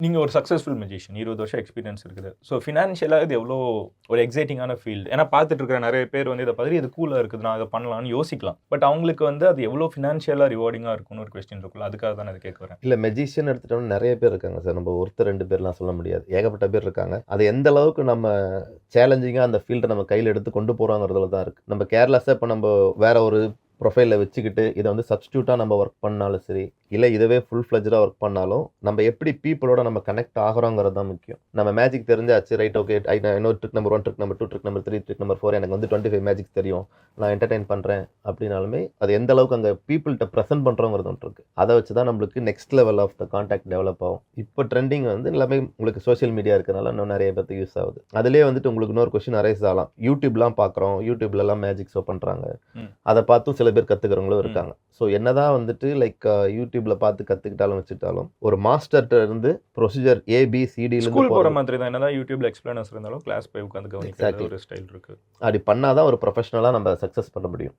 நீங்க ஒரு successful magician 20 வருஷம் எக்ஸ்பீரியன்ஸ் இருக்குது. ஸோ ஃபினான்ஷியலா இது எவ்வளோ ஒரு எக்ஸைட்டிங்கான ஃபீல்ட். ஏன்னா பார்த்துட்டு இருக்கிற நெறைய பேர் வந்து இத பத்தி இது கூலா இருக்குது. நான் இத பண்ணலாம்னு யோசிக்கலாம். பட் அவங்களுக்கு வந்து அது எவ்வளோ ஃபினான்ஷியலா ரிவார்டிங்கா இருக்கும்னு ஒரு கொஸ்டின் இருக்குல்ல. அதுக்காக தான் நான் இத கேட்க வரேன். இல்ல மெஜிஷியன் எடுத்துட்டோம்னா நெறைய பேர் இருக்காங்க சார். நம்ம ஒருத்தர் 2 பேர்லாம் சொல்ல முடியாது. ஏகப்பட்ட பேர் இருக்காங்க. அது எந்த அளவுக்கு நம்ம சேலஞ்சிங்கா அந்த ஃபீல்ட நம்ம கையில எடுத்து கொண்டு போறோங்கிறதுல தான் இருக்கு. நம்ம கேர்லெஸ்ஸா இப்ப நம்ம வேற ஒரு ப்ரொஃபைல வச்சுக்கிட்டு இத வந்து சப்ஸ்டிட்யூட்டா நம்ம ஒர்க் பண்ணாலும் சரி, இல்ல இதுவே ஃபுல் ஃப்ளெட்ஜ்டா ஒர்க் பண்ணாலும், நம்ம எப்படி பீப்பிளோட நம்ம கனெக்ட் ஆகுறோங்கிறது தான் முக்கியம். நம்ம மேஜிக் தெரிஞ்சாச்சு, ரைட் ஓகே. நான் இன்னொரு trick number 1, trick number 2, trick number 3, trick number 4 எனக்கு வந்து 25 மேஜிக்ஸ் தெரியும். நான் என்டர்டெயின் பண்றேன் அப்படின்னாலுமே, அது எந்த அளவுக்கு அங்க பீப்பிள்ட்ட பிரசன்ட் பண்றோங்கிறது ஒன்று இருக்கு. அத வச்சு தான் நம்மளுக்கு next level of the contact develop ஆகும். இப்போ ட்ரெண்டிங் வந்து எல்லாமே உங்களுக்கு சோசியல் மீடியா இருக்கனால இன்னும் நெறைய பேருக்கு யூஸ் ஆகுது. அதிலேயே வந்துட்டு உங்களுக்கு இன்னொரு கொஸ்டின் அரைஸ் ஆகலாம். யூடியூப்லாம் பார்க்குறோம். யூடியூப்லலாம் மேஜிக் ஷோ பண்றாங்க. ம். அத பார்த்தும் சில பேர் கத்துக்கிறவங்களும் இருக்காங்க. ஸோ என்னதான் வந்துட்டு லைக் யூடியூப்ல பார்த்து கத்துக்கிட்டாலும் வச்சுக்கிட்டாலும், ஒரு மாஸ்டர்ட்ட இருந்து ப்ரொசீஜர் ஏபிசிடிலேருந்து ஸ்கூல் போற போறது மாதிரி தான். என்னதான் யூடியூப்ல எக்ஸ்பிளனர்ஸ் இருந்தாலும் கிளாஸ் போய் உட்கார்ந்து கவனிக்கிறது எக்ஸாக்ட்லி. ஒரு ஸ்டைல் இருக்கு. அப்படி பண்ணா தான் ஒரு ப்ரொஃபஷனலா நம்ம சக்சஸ் பண்ண முடியும்.